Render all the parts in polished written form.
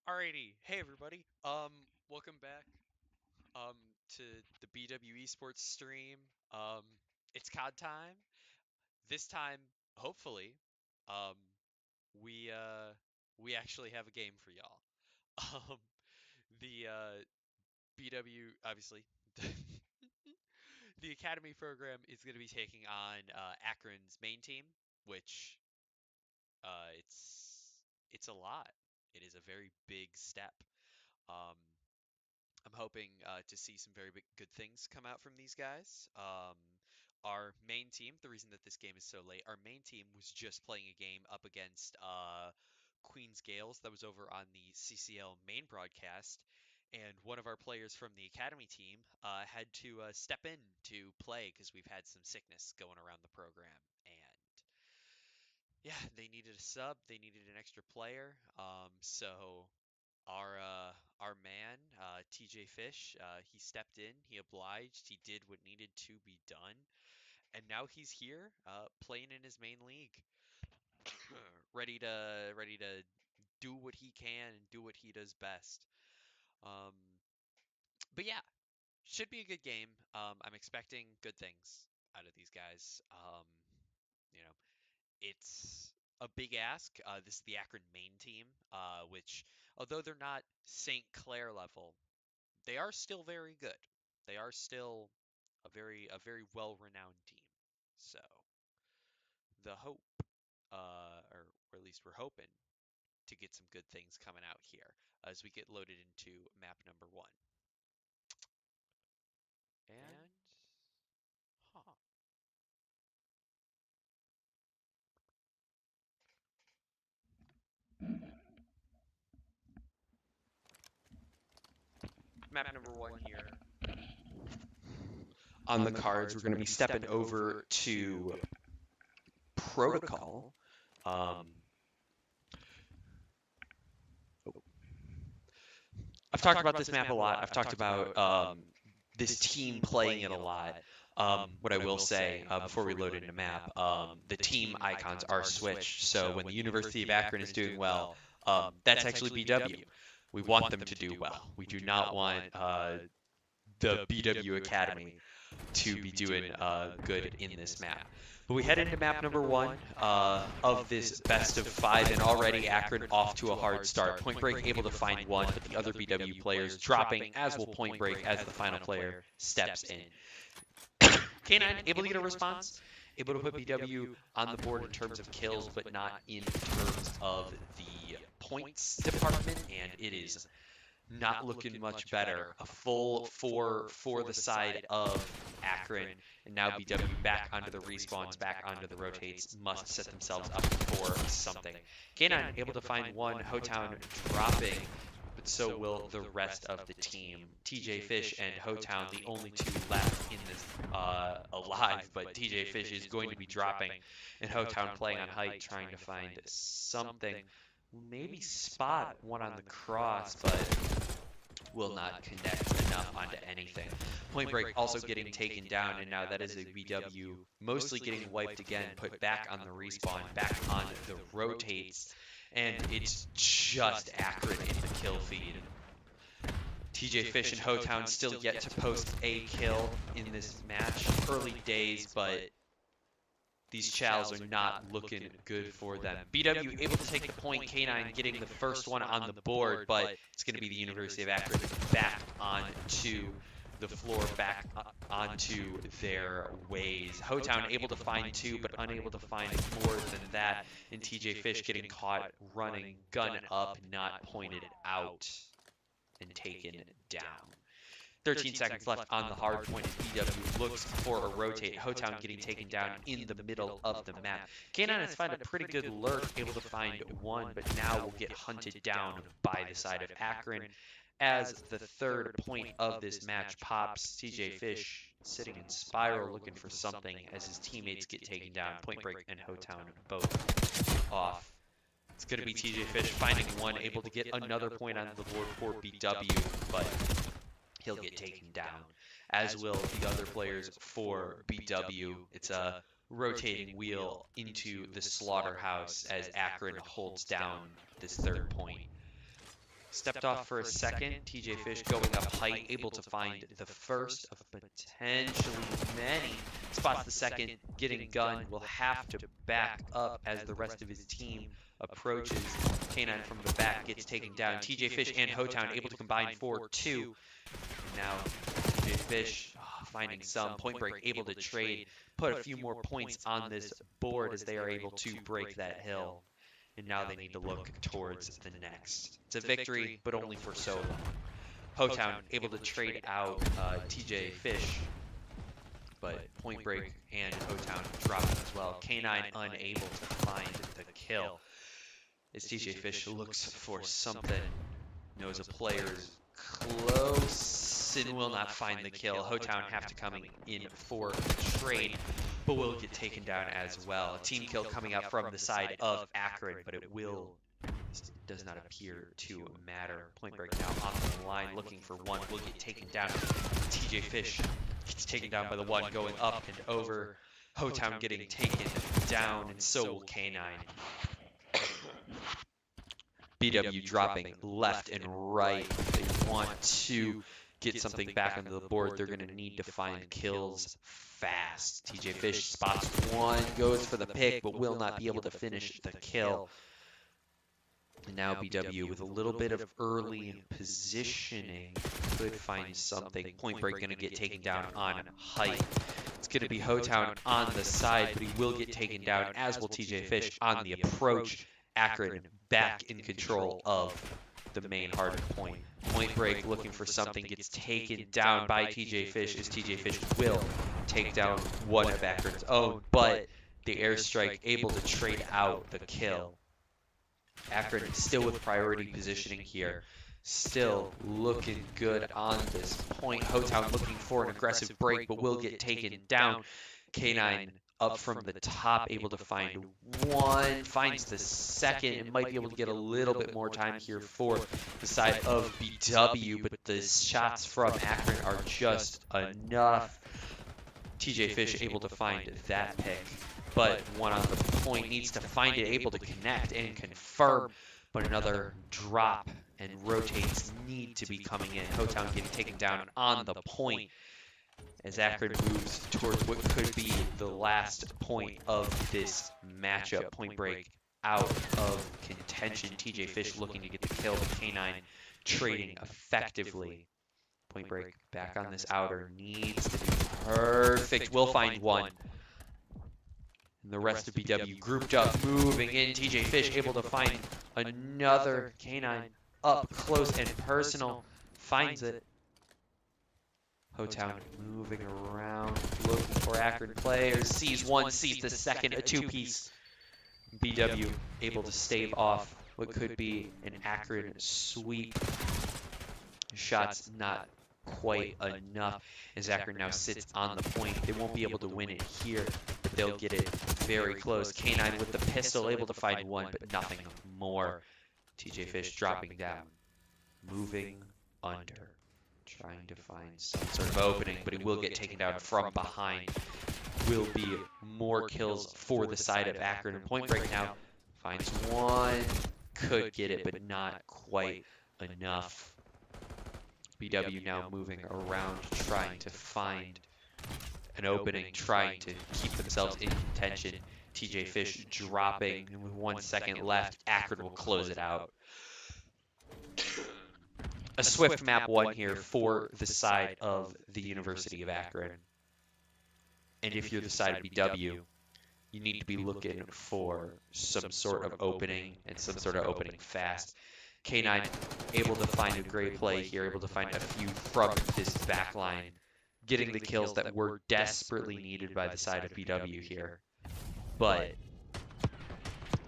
Alrighty, hey everybody. Welcome back um to the BW Esports stream. Um, it's COD time. This time, hopefully, um, we uh we actually have a game for y'all. Um, the BW obviously the Academy program is going to be taking on Akron's main team, which it's a lot. It is a very big step. Um, I'm hoping to see some very big, good things come out from these guys. Our main team, the reason that this game is so late, our main team was just playing a game up against Queen's Gales that was over on the CCL main broadcast, and one of our players from the academy team had to step in to play because we've had some sickness going around the program, and yeah, they needed a sub, they needed an extra player, so our man, TJ Fish, he stepped in, he obliged, he did what needed to be done, and now he's here, playing in his main league, ready to do what he can and do what he does best. Um, but yeah, should be a good game. I'm expecting good things out of these guys. You know, it's a big ask. This is the Akron main team, which although they're not St. Clair level, they are still very good. They are still a very well-renowned team. So the hope, or at least we're hoping to get some good things coming out here as we get loaded into map number one. And huh, Map number one here. On the cards, we're going to be stepping over to Protocol. I've talked about this map a lot. I've talked about this team playing it a lot. What I will say before we load into map, the team icons are switched. So when the University of Akron is doing well, that's actually BW. We want them to do well. We do not want the BW Academy to be doing good in this map. But we head into map number one of this best of five, and already Akron off to a hard start. Point Break able to find one, but the other BW players dropping, as will Point Break as the final player steps in. K9 able to get a response, able to put BW on the board in terms of kills, but not in terms of the points department, and it is not looking much better. A full 4 for the side of Akron, and now BW back onto the respawns, back onto the rotates, must set themselves up for something. K9 able to find one, Hotown dropping, but so will the rest of the team. TJ Fish and Hotown, the only two left in this alive, but TJ Fish is going to be dropping, and Hotown playing on height, trying to find something. Maybe spot one on the cross, but will not connect enough onto anything. Point Break also getting taken down, and now that is a BW mostly getting wiped again, put back on the respawn, back on the rotates, and it's just Akron in the kill feed. TJ Fish and Hotown still yet to post a kill in this match. Early days, but these chows are not looking good for them. BW able to take the point, K9 getting the first one on the board, but it's going to be the University of Akron back onto the floor, back onto their ways. Hotown able to find two, but unable to find more than that, and TJ Fish getting caught running, gun up, not pointed out, and taken down. 13 seconds left on the hard point as BW looks for a rotate. Hotown getting taken down in the middle of the map. K9 has found a pretty good lurk, able to find one, but now will get hunted down by the side of Akron. As the third point of this match pops, TJ Fish sitting in spiral looking for something as his teammates get taken down. Point Break and Hotown both off. It's going to be TJ Fish finding one, able to get another point on the board for BW, but he'll get taken down, as will the other players for BW. It's a rotating wheel into the slaughterhouse as Akron holds down this third point. Stepped off for a second. TJ Fish going up height, able to find the first of potentially many spots. The second, getting gunned, will have to back up as the rest of his team approaches. K9 from the back gets taken down. TJ Fish and Hotown able to combine for 2. And now TJ Fish finding some. Point Break able to trade, put a few more points on this board as they are able to break that hill. And now they need to look towards the next. It's a victory, but only for so long. Hotown able to trade out TJ Fish, but Point Break and Hotown dropping as well. K9 unable to find the kill as TJ Fish looks for something. Knows a player is close and will not find the kill. Hotown have to come in for the trade, but will get taken down as well. A team kill coming out from the side of Akron, but it does not appear to matter. Point Break now on the line looking for one. Will get taken down. TJ Fish gets taken down by the one going up and over. Hotown getting taken down, and so will K9. BW dropping left and right. If they want to get something back onto the board, they're going to need to find kills fast. TJ Fish spots one, goes for the pick, but will not be able to finish the kill. And now BW with a little bit of early positioning could find something. Point Break going to get taken down on height. It's going to be Hotown on the side, but he will get taken down, as will TJ Fish on the approach. Akron back in control of the main hard point. Point Break looking for something, gets taken down by TJ Fish, as TJ Fish will take down one of Akron's own, but the airstrike able to trade out the kill. Akron still with priority positioning here. Still looking good on this point. Hotown looking for an aggressive break, but will get taken down. K9 up from the top, able to find one, finds the second, and might be able to get a little bit more time here for the side of BW, but the shots from Akron are just enough. TJ Fish able to find that pick, but one on the point, needs to find it, able to connect and confirm, but another drop and rotates need to be coming in. Hotown getting taken down on the point as Akron moves towards what could be the last point of this matchup. Point Break out of contention. TJ Fish looking to get the kill, but K9 trading effectively. Point Break back on this outer, needs to be perfect. Will find one. And the rest of BW grouped up, moving in. TJ Fish able to find another. K9 up close and personal, finds it. Hotown moving around, looking for Akron players, sees one, sees the second, a two-piece. BW able to stave off what could be an Akron sweep. Shots not quite enough, as Akron now sits on the point. They won't be able to win it here, but they'll get it very close. K9 with the pistol, able to find one, but nothing more. TJ Fish dropping down, moving under, trying to find some sort of opening, but he will get taken down from behind. Will be more kills for the side of Akron. And Point Break now finds one, could get it, but not quite enough. BW now moving around, trying to find an opening, trying to keep themselves in contention. TJ Fish dropping, and with 1 second left, Akron will close it out. A swift map one here for the side of the University of Akron. And if you're the side of BW, you need to be looking for some sort of opening, and some sort of opening fast. K9 able to find a great play here, able to find a few from this back line, getting the kills that were desperately needed by the side of BW here. But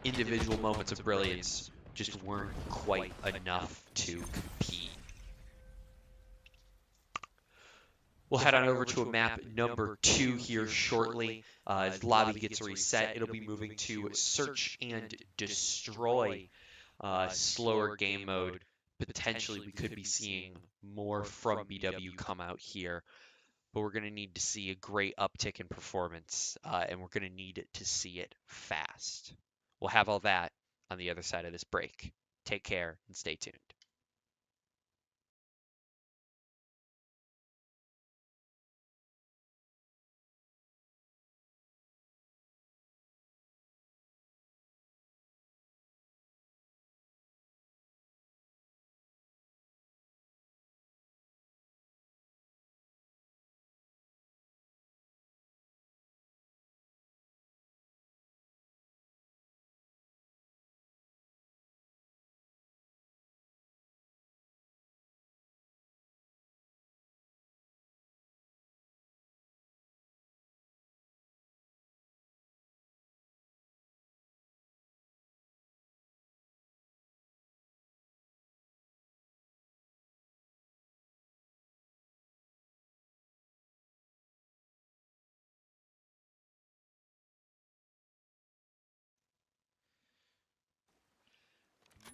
individual moments of brilliance just weren't quite enough to compete. We'll head on over to a map number 2 here shortly. As the lobby gets reset, it'll be moving to Search and Destroy. Slower game mode. Potentially, we could be seeing more from BW come out here. But we're going to need to see a great uptick in performance, and we're going to need to see it fast. We'll have all that on the other side of this break. Take care and stay tuned.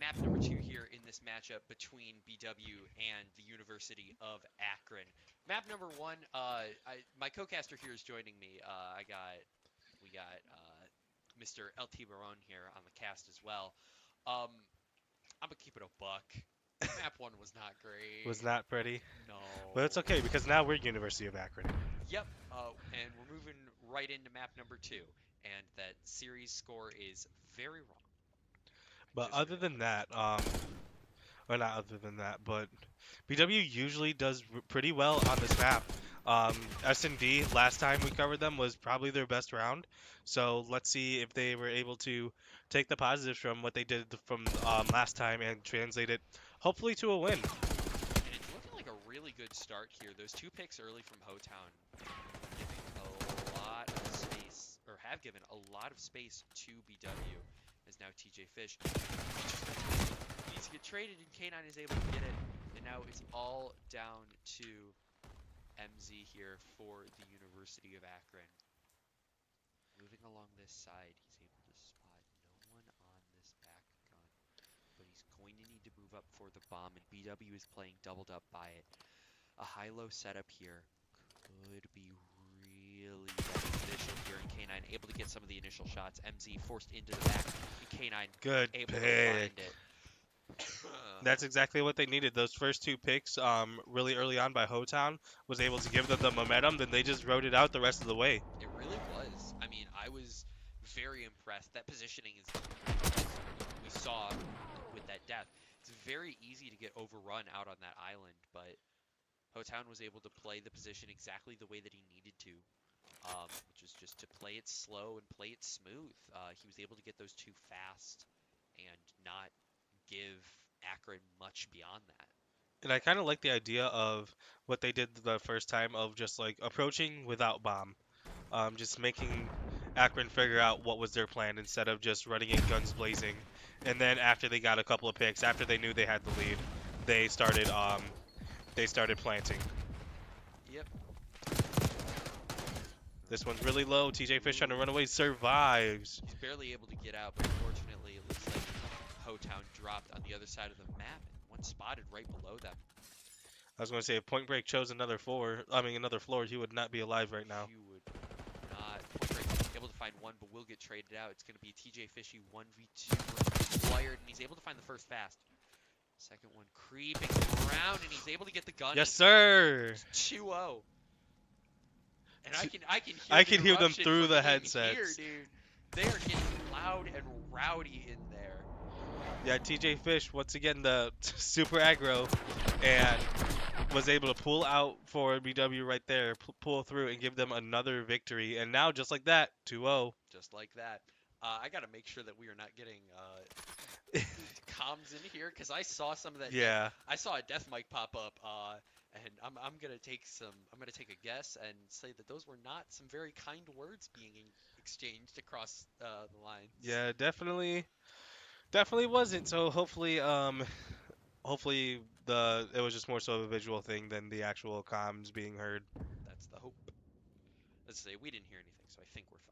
map number 2 here in this matchup between BW and the University of Akron. Map number 1, my co-caster here is joining me. We got Mr. LT Baron here on the cast as well. Um, I'm gonna keep it a buck. Map 1 was not great. Was not pretty. But it's No. okay because now we're University of Akron. Yep. And we're moving right into map number 2, and that series score is very wrong. I But just other than realized. that, or not other than that, but BW usually does pretty well on this map. S&D, last time we covered them, was probably their best round. So let's see if they were able to take the positives from what they did from last time and translate it, hopefully, to a win. And it's looking like a really good start here. Those 2 picks early from Hotown giving a lot of space, or have given a lot of space to BW, as now TJ Fish needs to get traded, and K9 is able to get it. And now it's all down to MZ here for the University of Akron. Moving along this side, he's able to spot no one on this back gun, but he's going to need to move up for the bomb, and BW is playing doubled up by it. A high-low setup here could be really beneficial here, and K9 able to get some of the initial shots. MZ forced into the back, and K9 Good able to find pick. it. That's exactly what they needed. Those first 2 picks, really early on by Hotown, was able to give them the momentum. Then they just rode it out the rest of the way. It really was. I mean, I was very impressed. That positioning is, we saw with that death, it's very easy to get overrun out on that island, but Hotown was able to play the position exactly the way that he needed to, which is just to play it slow and play it smooth. He was able to get those 2 fast and not give Akron much beyond that. And I kind of like the idea of what they did the first time of just like approaching without bomb. Just making Akron figure out what was their plan instead of just running in guns blazing. And then after they got a couple of picks, after they knew they had the lead, they started planting. Yep. This one's really low. TJ Fish trying to run away, survives. He's barely able to get out, but unfortunately it looks like Hotown dropped on the other side of the map, and one spotted right below them. I was going to say if Point Break chose another floor, he would not be alive right now. You would not. Point Break able to find one, but will get traded out. It's going to be TJ Fishy 1v2 wired, and he's able to find the first fast. Second one creeping around, and he's able to get the gun. Yes, sir. 2-0. And I can hear them through the headsets. Here, dude. They are getting loud and rowdy in there. Yeah, TJ Fish once again the super aggro, and was able to pull out for BW right there, pull through and give them another victory. And now just like that, 2-0. Just like that. I gotta make sure that we are not getting comms in here, because I saw some of that. Yeah. I saw a death mic pop up, and I'm gonna take a guess and say that those were not some very kind words being exchanged across the lines. Yeah, definitely wasn't. So hopefully it was just more so of a visual thing than the actual comms being heard. That's the hope. Let's say we didn't hear anything, so I think we're fine.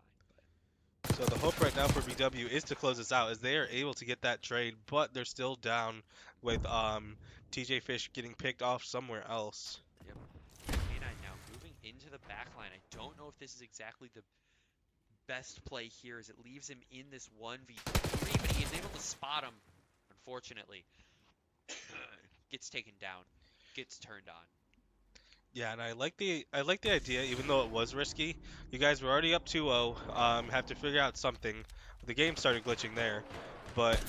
So the hope right now for BW is to close this out, as they are able to get that trade, but they're still down with TJ Fish getting picked off somewhere else. Yep. K9 now moving into the back line. I don't know if this is exactly the best play here, as it leaves him in this 1v3, but he is able to spot him, unfortunately. Gets taken down, gets turned on. Yeah, and I like the idea, even though it was risky. You guys were already up 2-0. Have to figure out something. The game started glitching there, but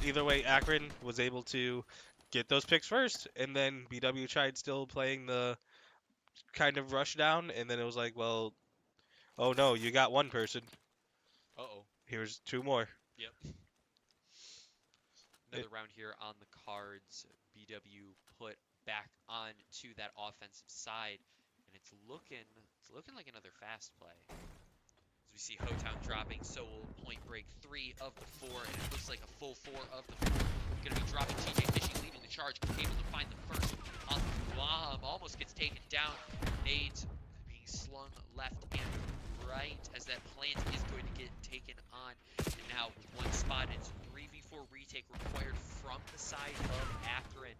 either way, Akron was able to get those picks first, and then BW tried still playing the kind of rush down, and then it was like, well, oh no, you got one person. Uh-oh. Here's 2 more. Yep. Another round here on the cards. BW put back on to that offensive side, and it's looking like another fast play. As we see Hotown dropping, so will Point Break 3 of the 4, and it looks like a full 4 of the 4. Going to be dropping TJ Fishy, leading the charge, able to find the first on the bomb, almost gets taken down. Nades being slung left and right, as that plant is going to get taken on. And now with one spot, it's 3v4 retake. retake required from the side of Akron.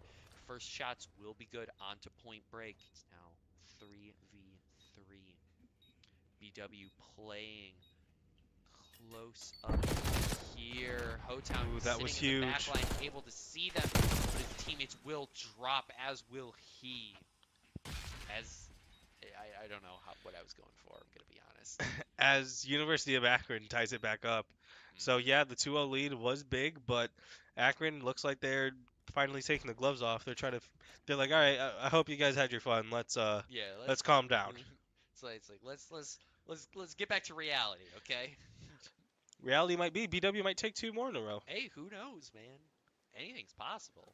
First shots will be good onto point break. It's now 3v3. BW playing close up here. Hotown Ooh, that was sitting in the back huge. line, able to see them, but his teammates will drop, as will he. As I don't know what I was going for, I'm gonna be honest. As University of Akron ties it back up. So Mhm. yeah, the 2-0 lead was big, but Akron looks like they're finally taking the gloves off. They're like, all right, I hope you guys had your fun. Yeah, Let's calm down. it's like let's get back to reality, okay? Reality might be BW might take 2 more in a row. Hey, who knows, man? Anything's possible.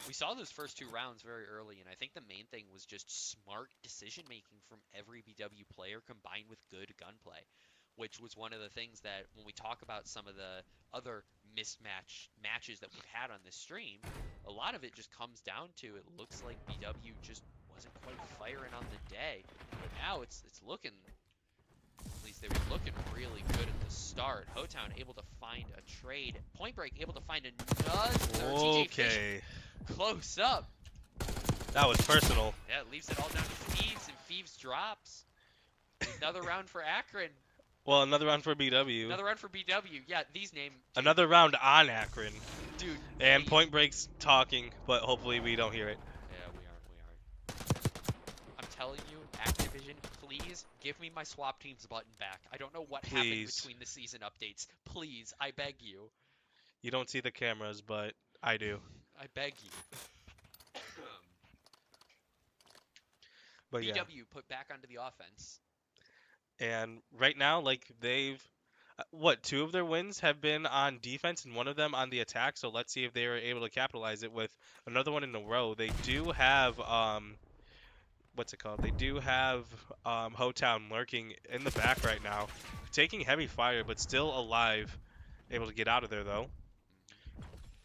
We saw those first 2 rounds very early, and I think the main thing was just smart decision making from every BW player combined with good gunplay, which was one of the things that when we talk about some of the other matches that we've had on this stream, a lot of it just comes down to it looks like BW just wasn't quite firing on the day. But now it's looking, at least they were looking really good at the start. Hotown able to find a trade. Point Break able to find another. TJ Fish Okay, close up. that was personal. Yeah, it leaves it all down to Thieves, and Thieves drops. Another round for Akron. Well, another round for BW. Another round for BW. Yeah, these name. Dude, Another round on Akron. dude. And These. Point Break's talking, but hopefully we don't hear it. Yeah, we aren't. We aren't. I'm telling you, Activision, please give me my swap teams button back. I don't know what happened Please. between the season updates. Please, I beg you. You don't see the cameras, but I do. I beg you. But yeah. BW put back onto the offense. And right now, like what, 2 of their wins have been on defense and 1 of them on the attack. So let's see if they were able to capitalize it with another one in a row. They do have what's it called? They do have Hotown lurking in the back right now, taking heavy fire, but still alive. Able to get out of there though.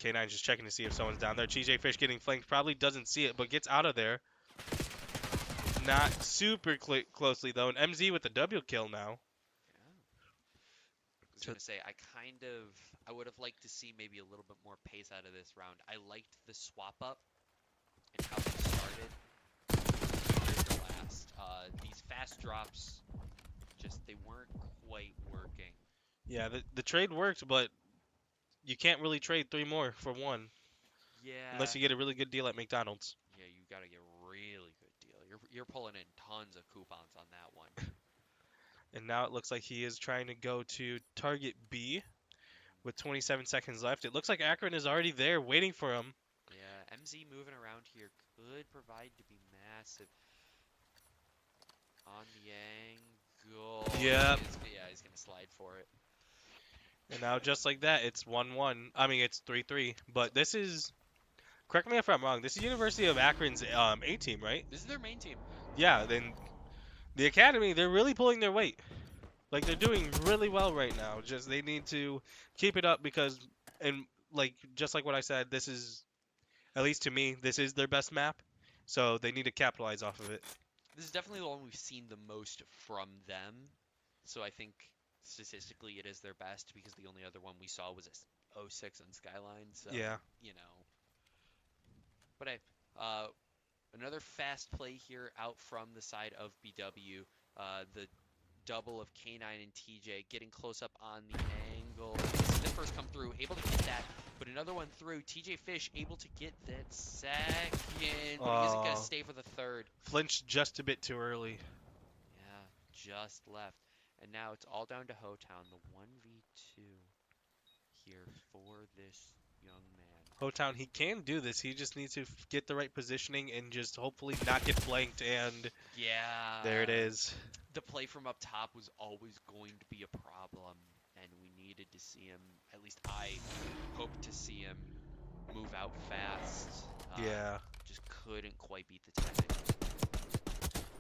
K9 just checking to see if someone's down there. TJ Fish getting flanked, probably doesn't see it, but gets out of there. Not super closely though, and MZ with the W kill now. Yeah. I was gonna say I would have liked to see maybe a little bit more pace out of this round. I liked the swap up and how they started. Here's the last. These fast drops, just they weren't quite working. Yeah, the trade worked, but you can't really trade 3 more for 1 Yeah. unless you get a really good deal at McDonald's. Yeah, you gotta get a really good deal. You're pulling in tons of coupons on that one. And now it looks like he is trying to go to target B with 27 seconds left. It looks like Akron is already there waiting for him. Yeah, MZ moving around here could provide to be massive. On the angle. Yep. Yeah, he's gonna slide for it. And now just like that, it's 1-1. I mean, it's 3-3. But this is, correct me if I'm wrong, this is University of Akron's A team, right? This is their main team. Yeah, then the academy, they're really pulling their weight. Like, they're doing really well right now. Just they need to keep it up because, and like just like what I said, this is, at least to me, this is their best map. So they need to capitalize off of it. This is definitely the one we've seen the most from them. So I think statistically it is their best because the only other one we saw was a 06 on Skyline. So, Yeah. you know. But hey, another fast play here out from the side of BW. The double of K9 and TJ getting close up on the angle. The first come through, able to get that, but another one through. TJ Fish able to get that second, but he isn't going to Oh. stay for the third. Flinched just a bit too early. Yeah, just left. And now it's all down to Hotown, the 1v2 here for this young man. Hotown, he can do this. He just needs to get the right positioning and just hopefully not get flanked. And Yeah. there it is. The play from up top was always going to be a problem, and we needed to see him, at least I hoped to see him move out fast. Yeah. Just couldn't quite beat the timing.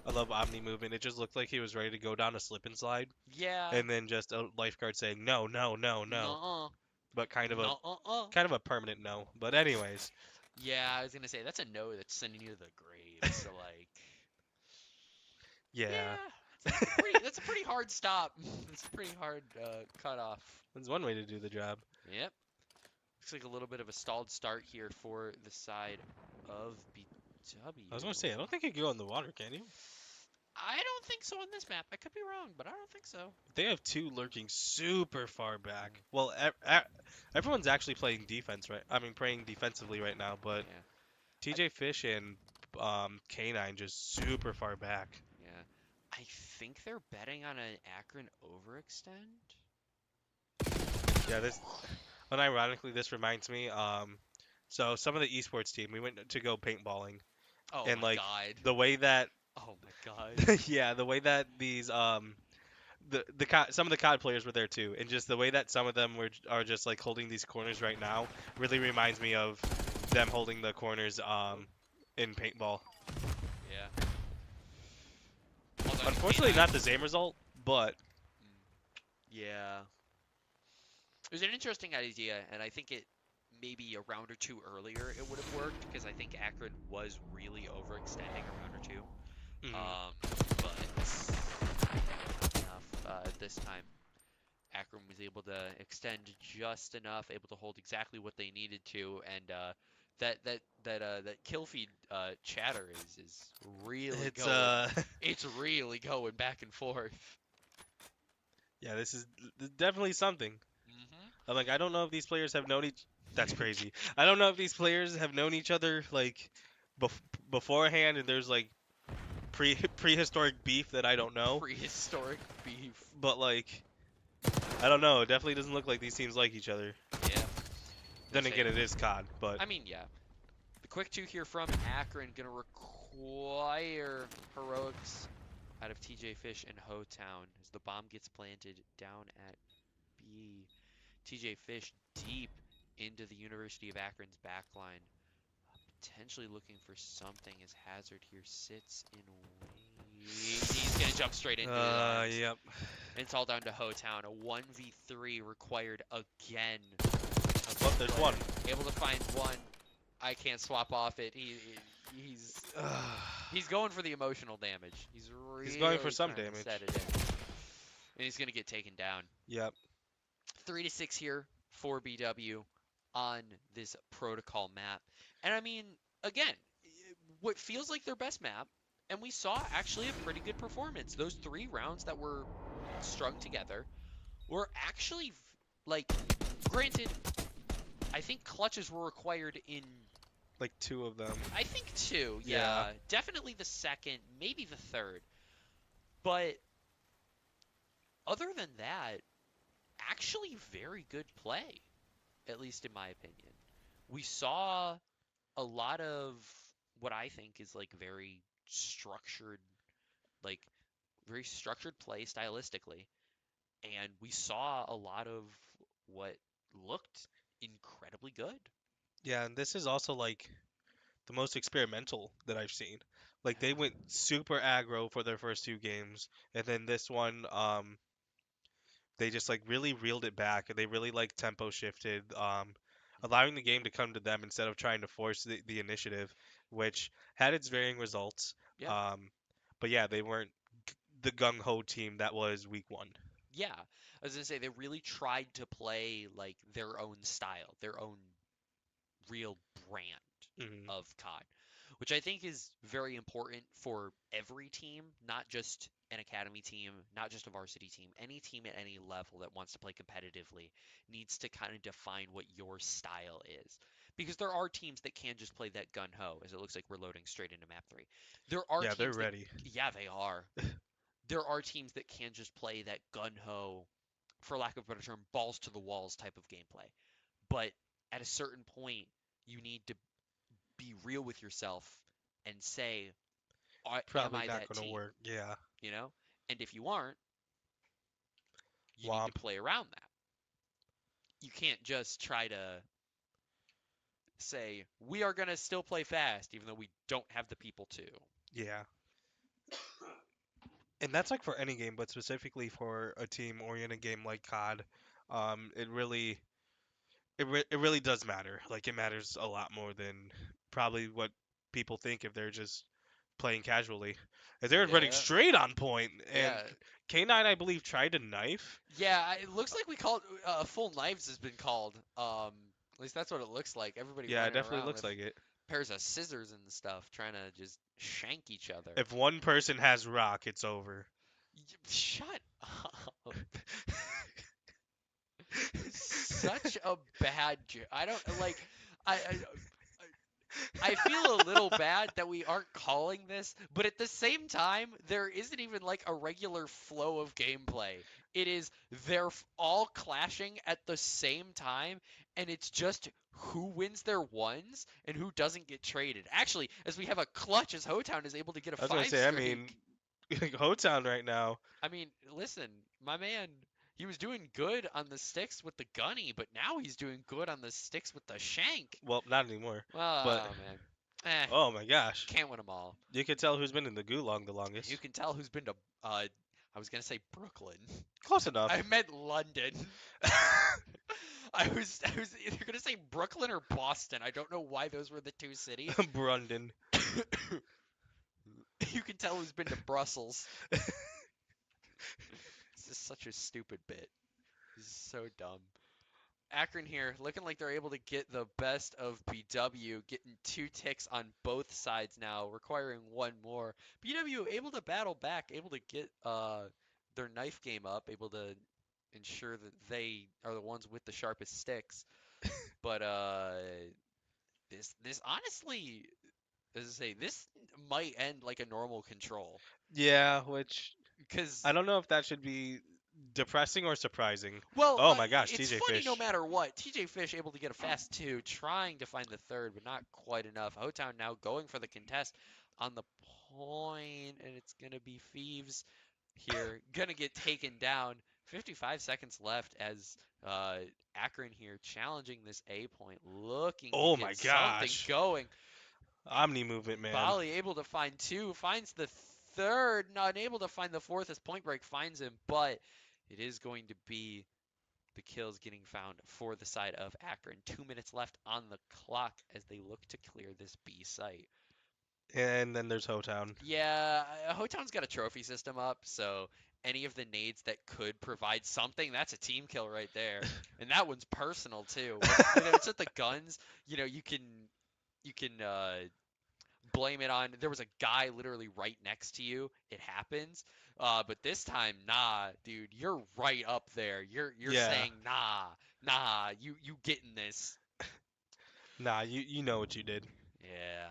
I love Omni movement. It just looked like he was ready to go down a slip and slide. Yeah. And then just a lifeguard saying, no, no, no, no. Nuh-uh. But kind of Nuh-uh. a permanent no. But anyways. Yeah, I was going to say, that's a no that's sending you to the grave. So, like... Yeah. That's a pretty hard stop. It's a pretty hard cutoff. That's one way to do the job. Yep. Looks like a little bit of a stalled start here for the side of BW. I was gonna say, I don't think you can go in the water, can you? I don't think so on this map. I could be wrong, but I don't think so. They have two lurking super far back. Mm. Well, everyone's actually playing defense, right? I mean, playing defensively right now, but Yeah, TJ Fish and K9 just super far back. yeah. I think they're betting on an Akron overextend. Yeah, this. Unironically, this reminds me. So some of the esports team, we went to go paintballing, Oh and my like god. the way that, Oh my god. yeah, the way that these some of the COD players were there too, and just the way that some of them are just like holding these corners right now really reminds me of them holding the corners in paintball. Yeah. Although Unfortunately, K9, not the same result, but yeah. It was an interesting idea, and I think it maybe a round or two earlier it would have worked because I think Akron was really overextending a round or two. mhm. But not enough this time. Akron was able to extend just enough, able to hold exactly what they needed to, and that kill feed chatter is really It's going. It's really going back and forth. yeah, this is definitely something. I'm like, I don't know if these players have known each. That's crazy. I don't know if these players have known each other like bef- beforehand, and there's like prehistoric beef that I don't know. Prehistoric beef. But like, I don't know. It definitely doesn't look like these teams like each other. Yeah. Then Say, again, it is COD, but I mean, yeah. The quick two here from Akron gonna require heroics out of TJ Fish and Ho Town as the bomb gets planted down at B. TJ Fish deep into the University of Akron's backline. Potentially looking for something as Hazard here sits in wait. He's gonna jump straight into the arms. yep. And it's all down to Ho Town. A 1v3 required again. Well, there's one. Able to find one. I can't swap off it. He's going for the emotional damage. He's really going for some trying to damage. set it in. And he's gonna get taken down. Yep. 3-6 here for BW on this protocol map. And I mean, again, what feels like their best map, and we saw actually a pretty good performance. Those 3 rounds that were strung together were actually like, granted, I think clutches were required in Like 2 of them. I think 2, yeah. Yeah. Definitely the second, maybe the third. But other than that, actually very good play, at least in my opinion. We saw a lot of what I think is like like very structured play stylistically, and we saw a lot of what looked incredibly good. Yeah, and this is also like the most experimental that I've seen. Like they Yeah. went super aggro for their first 2 games, and then this one, they just like really reeled it back, and they really like tempo shifted, allowing the game to come to them instead of trying to force the initiative, which had its varying results. Yeah. Um, but yeah, they weren't the gung ho team that was week 1. Yeah. I was gonna say they really tried to play like their own style, their own real brand Hmm. of COD, which I think is very important for every team, not just an academy team, not just a varsity team. Any team at any level that wants to play competitively needs to kind of define what your style is. Because there are teams that can just play that gun ho, as it looks like we're loading straight into map 3. There are Yeah, they're teams that, ready. yeah, they are. There are teams that can just play that gun ho, for lack of a better term, balls to the walls type of gameplay. But at a certain point, you need to be real with yourself and say, am Probably I not that gonna team? work. Yeah. You know? And if you aren't, you need to Womp. play around that. You can't just try to say, we are going to still play fast, even though we don't have the people to. Yeah. And that's like for any game, but specifically for a team or in a game like COD, it really it really does matter. Like it matters a lot more than probably what people think if they're just playing casually. As they're running Yeah. straight on point, and Yeah. K9 I believe tried to knife. Yeah, it looks like we called full knives has been called. least that's what it looks like. Everybody Yeah, it running definitely around looks with like it. pairs of scissors and stuff, trying to just shank each other. If one person has rock, it's over. Shut up. Such a bad joke. I don't like. I feel a little bad that we aren't calling this, but at the same time, there isn't even like a regular flow of gameplay. It is they're all clashing at the same time, and it's just who wins their ones and who doesn't get traded. Actually, as we have a clutch, as Hotown is able to get a I was gonna five say, I mean, streak. Hotown right now. I mean, listen, my man, he was doing good on the sticks with the gunny, but now he's doing good on the sticks with the shank. Well, not anymore. But Oh man, oh my gosh, can't win them all. you can tell who's been in the gulag the You longest. can tell who's been to. I was gonna say Brooklyn. Close enough. I meant London. I was either gonna say Brooklyn or Boston. I don't know why those were the two cities. Brundon. You can tell who's been to Brussels. This is such a stupid bit. This is so dumb. Akron here, looking like they're able to get the best of BW, getting 2 ticks on both sides now, requiring 1 more. BW able to battle back, able to get their knife game up, able to ensure that they are the ones with the sharpest sticks. But this honestly, as I say, this might end like a normal control. Yeah, which Because I don't know if that should be depressing or surprising. well, Oh my gosh, it's TJ funny Fish. no matter what. TJ Fish able to get a fast 2, trying to find the third, but not quite enough. O-Town now going for the contest on the point, and it's going to be Thieves here. Going to get taken down. 55 seconds left as Akron here challenging this A point, looking to Oh get my something gosh. going. Omni movement, man. Bali able to find 2, finds the third, not able to find the fourth as Point Break finds him, but it is going to be the kills getting found for the side of Akron. 2 minutes left on the clock as they look to clear this B site. And then there's Hotown. Yeah, Hotown's got a trophy system up, so any of the nades that could provide something, that's a team kill right there. And that one's personal too. It's at the guns, you can blame it on there was a guy literally right next to you. It happens. But this time, nah, dude, you're right up there. You're Yeah. saying nah, you getting this. Nah, you know what you did. Yeah.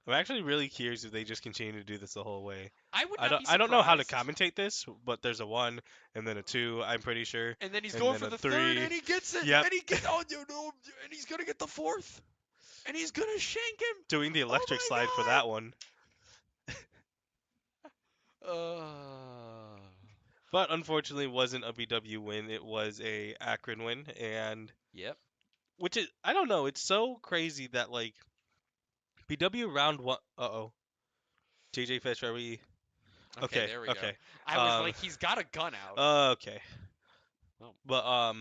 I'm actually really curious if they just continue to do this the whole way. I would I not be don't I don't know how to surprised. commentate this, but there's a 1 and then a 2, I'm pretty sure. And then he's and going then for a the 3. third, and he gets it, Yep. and he gets and he's gonna get the fourth, and he's gonna shank him. Doing the electric my slide for God. that one. Uh, But unfortunately wasn't a BW win, it was a Akron win, and yep. which is I don't know, it's so crazy that like BW round 1 uh-oh. TJ Fish, are we Okay, there we go. okay. I was like, he's got a gun out. Okay. Oh. But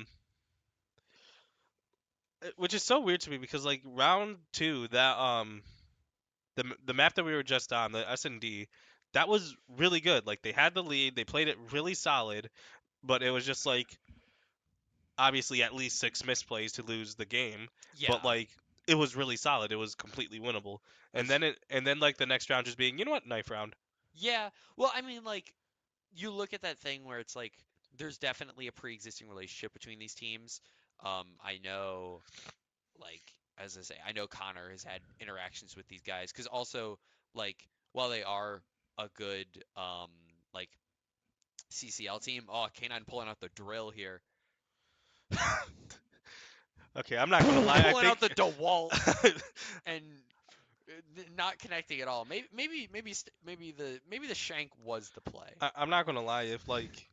which is so weird to me because like round 2 that the map that we were just on, the S&D, that was really good. Like they had the lead, they played it really solid, but it was just like obviously at least 6 misplays to lose the game. Yeah. But like it was really solid. It was completely winnable. And then like the next round just being, you know what, knife round. Yeah. Well, I mean, like, you look at that thing where it's like there's definitely a pre-existing relationship between these teams. I know, like, as I say, I know Connor has had interactions with these guys because also, like, while they are a good, like, CCL team, oh, K9 pulling out the drill here. Okay, I'm not gonna lie. I Pulling out the think DeWalt and not connecting at all. Maybe the shank was the play. I'm not gonna lie. If like,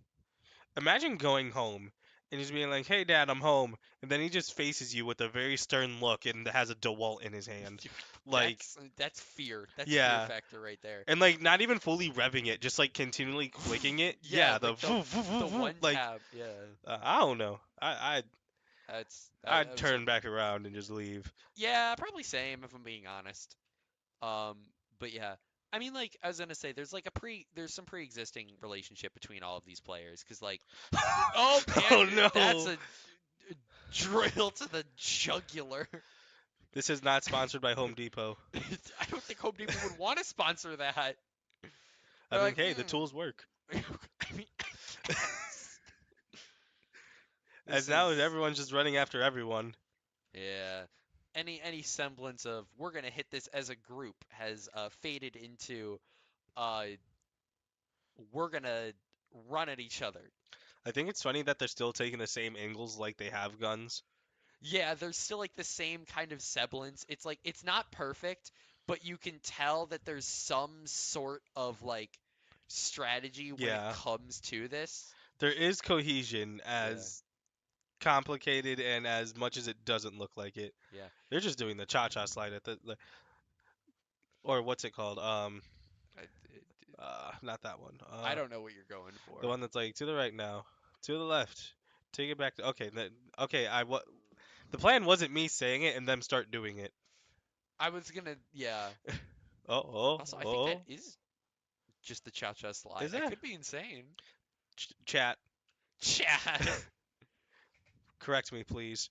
imagine going home and just being like, "Hey, Dad, I'm home," and then he just faces you with a very stern look and has a DeWalt in his hand, like, That's fear. That's yeah. fear factor right there. and like not even fully revving it, just like continually clicking it. Yeah, like the one like tab. Yeah, I don't know. I'd that was turn back around and just leave. yeah, probably same if I'm being honest. But yeah, I mean, like I was gonna say, there's some pre-existing relationship between all of these players, because like, oh man, Oh no. that's a drill to the jugular. This is not sponsored by Home Depot. I don't think Home Depot would want to sponsor that. I They're mean, like, hey, the tools work. I mean, I guess. As This now is everyone's just running after everyone. yeah. Any semblance of we're gonna hit this as a group has faded into uh we're gonna run at each other. I think it's funny that they're still taking the same angles like they have guns. Yeah, there's still like the same kind of semblance. It's like it's not perfect, but you can tell that there's some sort of like strategy when it Yeah, comes to this. there is cohesion Yeah, as complicated and as much as it doesn't look like it. yeah. They're just doing the cha-cha slide at or what's it called? I, it, Not that one. I don't know what you're going The for. one that's like to the right now, to the left. Take it back to okay. Okay. The plan wasn't me saying it and them start doing it. I was gonna, yeah. Oh, oh, Also, I think that oh. is just the cha-cha slide. Is I that could be insane. chat? Chad. Correct me, please.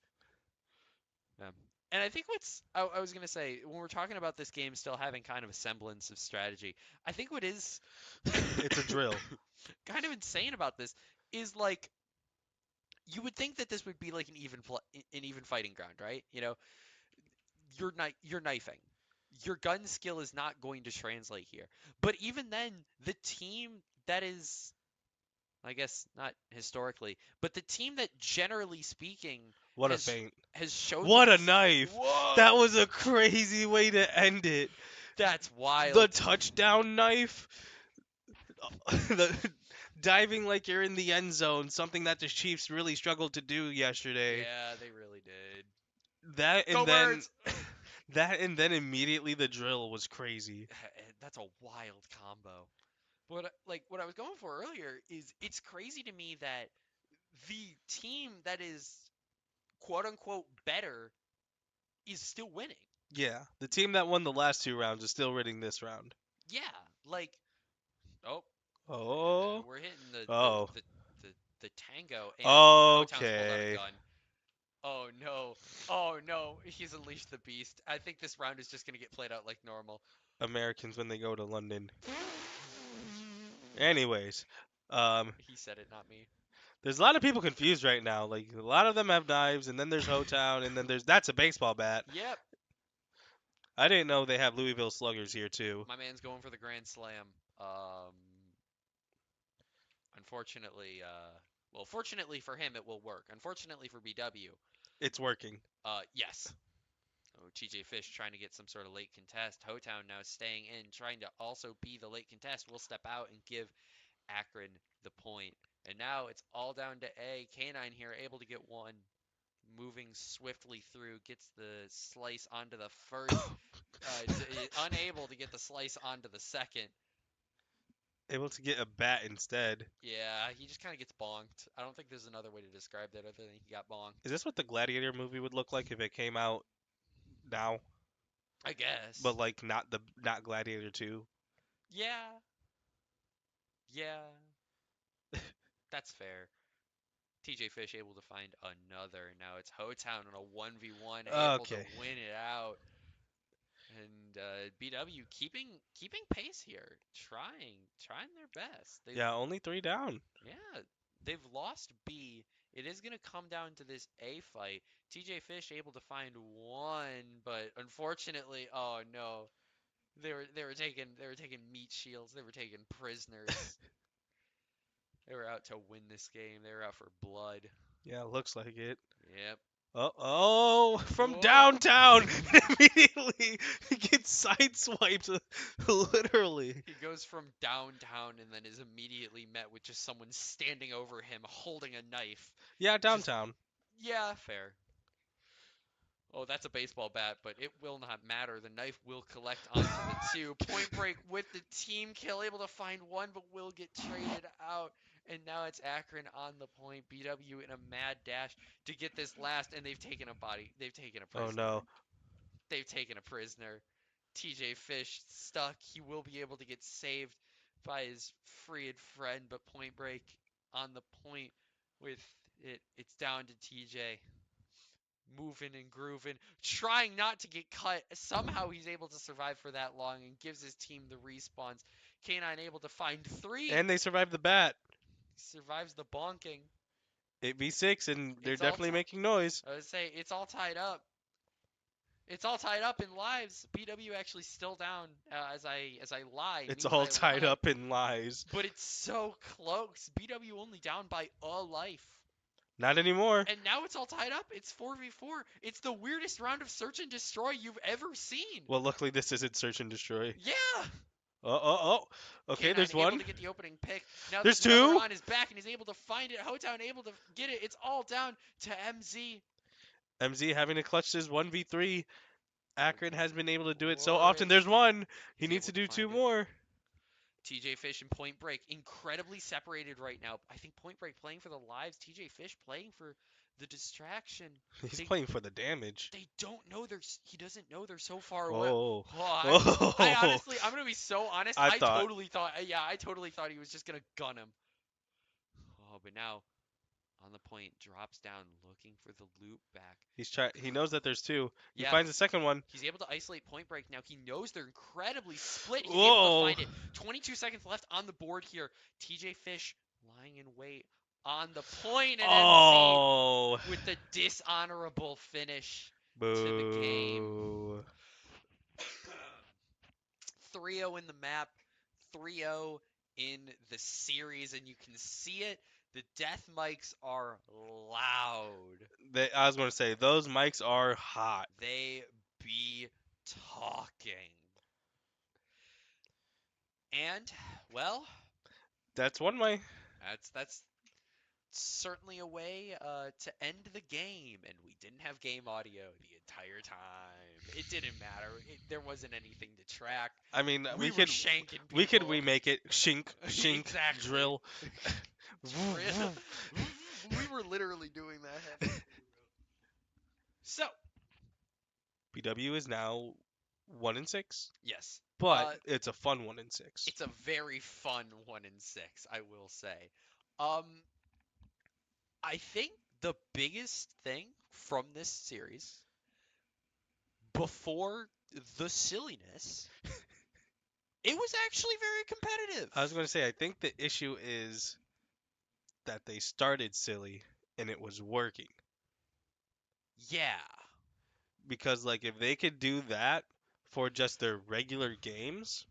And I think I was gonna say when we're talking about this game still having kind of a semblance of strategy, I think what is It's a drill. kind of insane about this is like you would think that this would be like an even fighting ground, right? You know, you're knifing. Your gun skill is not going to translate here. But even then, the team that is, I guess not historically, but the team that generally speaking What a has feint. has showed What a themselves. knife. Whoa, That was a crazy way to end it. that's The wild. touchdown knife. the, diving like you're in the end zone, something that the Chiefs really struggled to do yesterday. Yeah, they really did. That Go and then Birds! that and then immediately the drill was crazy. That's a wild combo. But like what I was going for earlier is it's crazy to me that the team that is quote unquote better is still winning. Yeah, the team that won the last two rounds is still winning this round. Yeah, like oh, Oh, we're hitting oh, the, the tango and Hotown's pulled out a okay. gun. Oh no. Oh no, he's unleashed the beast. I think this round is just gonna get played out like normal. Americans when they go to London. Anyways, um, He said it, not me. there's a lot of people confused right now. Like a lot of them have knives, and then there's Hotown, and then there's that's a baseball bat. Yep, I didn't know they have Louisville Sluggers here too. my man's going for the grand slam. Unfortunately, well, fortunately for him, it will work. Unfortunately for BW, It's working. yes. Oh, TJ Fish trying to get some sort of late contest. Hotown now staying in, trying to also be the late contest. Will step out and give Akron the point. And now it's all down to A. K9 here, able to get one. Moving swiftly through, gets the slice onto the first. Unable to get the slice onto the second. Able to get a bat instead. Yeah, he just kind of gets bonked. I don't think there's another way to describe that other than he got bonked. Is this what the Gladiator movie would look like if it came out now? I guess. But like not Gladiator 2? Yeah. Yeah. That's fair. TJ Fish able to find another. Now it's Hotown on a 1v1, able to Okay. win it out. And BW keeping pace here, trying their best. Yeah, only 3 down. Yeah, they've lost B. It is gonna come down to this A fight. TJ Fish able to find one, but unfortunately, oh no, they were taking meat shields. They were taking prisoners. They were out to win this game. They were out for blood. Yeah, looks like it. Yep. Oh, from Whoa. downtown, immediately gets sideswiped, literally. He goes from downtown and then is immediately met with just someone standing over him holding a knife. Yeah, Just, downtown. yeah, fair. Oh, that's a baseball bat, but it will not matter. The knife will collect onto the two. Point Break with the team kill, able to find one, but will get traded out. And now it's Akron on the point. BW in a mad dash to get this last, and they've taken a body. They've taken a Oh prisoner. no. They've taken a prisoner. TJ Fish stuck. He will be able to get saved by his freed friend, but Point Break on the point with it. It's down to TJ. moving and grooving, trying not to get cut. Somehow he's able to survive for that long and gives his team the respawns. K9 able to find 3. And they survived the bat. Survives the bonking. 8v6, and they're It's all definitely making noise. I would say it's all tied up. It's all tied up in lives. BW actually still down as I lie. It's means all I tied lie. up in lies. But it's so close. BW only down by a life. Not anymore. And now it's all tied up. It's 4v4. It's the weirdest round of search and destroy you've ever seen. Well, luckily this isn't search and destroy. Yeah. Oh. Okay, K9 there's able one. to get the opening pick. Now There's that another two. on his back and he's able to find it. Hotown able to get it. It's all down to MZ. MZ having to clutch his 1v3. Akron has been able to do it so Glorious. often. There's one. He He's needs to able to do two find it. more. TJ Fish and Point Break incredibly separated right now. I think Point Break playing for the lives, TJ Fish playing for the distraction. He's They- playing for the damage. They don't know he doesn't know they're so far away. Oh. I honestly, I'm gonna be so honest. I thought- totally thought, I totally thought he was just gonna gun him. Oh, but now on the point, drops down, looking for the loop back. He knows that there's two. He Yeah. finds the second one. He's able to isolate Point Break now. He knows they're incredibly split. He's able to find it. 22 seconds left on the board here. TJ Fish lying in wait on the point, and Oh. MC with the dishonorable finish. Boo. the game. 3-0 in the map, 3-0 in the series, and you can see it. The death mics are loud. I was going to say, those mics are hot. They be talking. And, well, That's one way. that's certainly a way to end the game. And we didn't have game audio the entire time. It didn't matter. There wasn't anything to track. I mean, We we were could shanking we could people. remake it. Shink, Exactly. drill. We were literally doing that. So, BW is now 1-6, yes, but it's a fun 1-6. it's a very fun 1-6, I will say. I think the biggest thing from this series, before the silliness, it was actually very competitive. I was going to say, I think the issue is that they started silly and it was working. Yeah. Because, like, if they could do that for just their regular games,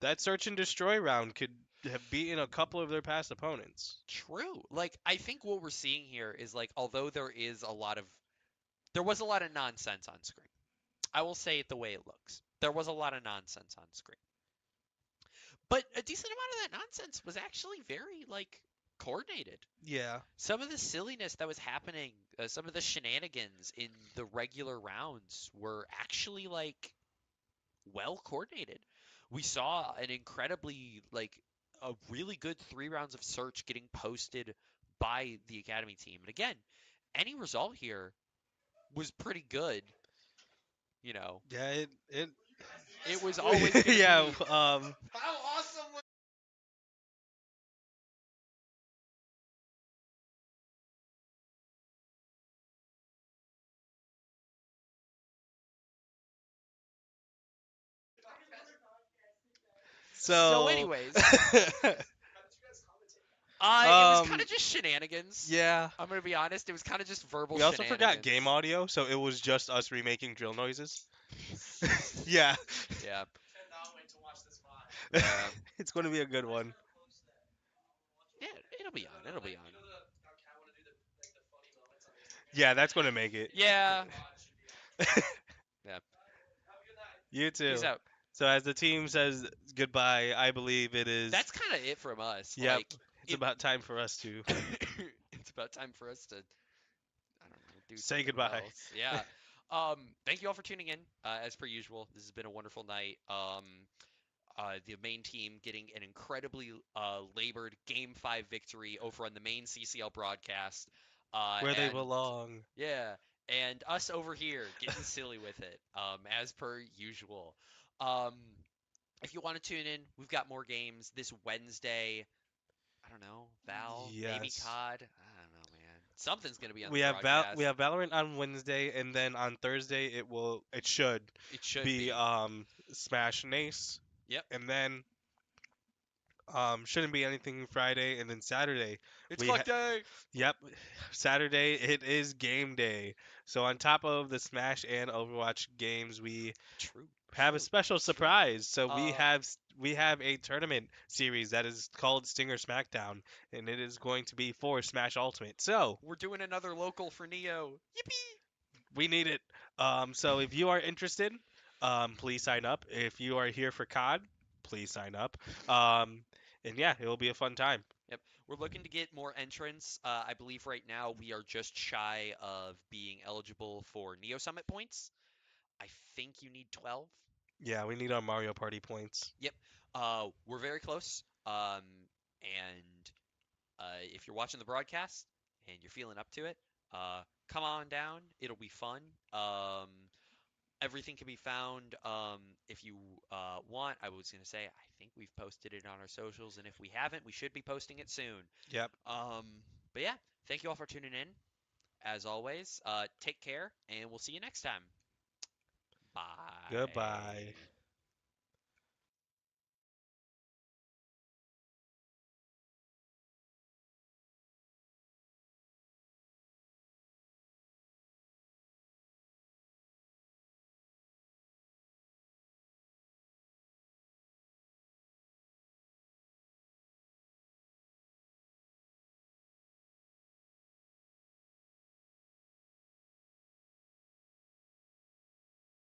that search and destroy round could have beaten a couple of their past opponents. True. Like, I think what we're seeing here is, like, although there was a lot of nonsense on screen. I will say it the way it looks. There was a lot of nonsense on screen. But a decent amount of that nonsense was actually very, like, coordinated. Yeah. Some of the silliness that was happening, some of the shenanigans in the regular rounds were actually, like, well coordinated. We saw an incredibly, like, a really good 3 rounds of search getting posted by the Academy team. And again, any result here was pretty good. You know, Yeah, it was always gonna yeah, be. How awesome was So, anyways, it was kind of just shenanigans. yeah. I'm gonna be honest. It was kind of just verbal. We also forgot shenanigans. game audio, so it was just us remaking drill noises. Yeah. Yeah. It's going to be a good one. Yeah, it'll be on. It'll be on. Yeah, that's going to make it. Yeah. You too. Peace out. So as the team says goodbye, I believe it is. That's kind of it from us. Yep. Like, It's about time for us to it's about time for us to, I don't know, do say something goodbye. else. Yeah. Thank you all for tuning in. As per usual, this has been a wonderful night. The main team getting an incredibly labored Game 5 victory over on the main CCL broadcast. Where they and- belong. Yeah, and us over here getting silly with it, as per usual. If you want to tune in, we've got more games this Wednesday. I don't know, Val, maybe Yes. COD. I don't know, man. Something's gonna be on We the have we broadcast. have Valorant on Wednesday, and then on Thursday it should It should be be. Smash and Ace, Yep. and then shouldn't be anything Friday, and then Saturday It's we Cluck Day. yep, Saturday it is game day. So on top of the Smash and Overwatch games, we True. have a True. special True. surprise. So Uh, we have a tournament series that is called Stinger SmackDown, and it is going to be for Smash Ultimate. So we're doing another local for Neo. Yippee! we need it. So if you are interested, please sign up. If you are here for COD, please sign up. Um, and yeah, it will be a fun time. Yep. We're looking to get more entrants. I believe right now we are just shy of being eligible for Neo Summit points. I think you need 12. Yeah, we need our Mario Party points. Yep. We're very close. And if you're watching the broadcast and you're feeling up to it, come on down. It'll be fun. Everything can be found if you want. I was going to say, I think we've posted it on our socials, and if we haven't, we should be posting it soon. Yep. Um, but yeah, thank you all for tuning in. As always, take care, and we'll see you next time. Bye. Goodbye.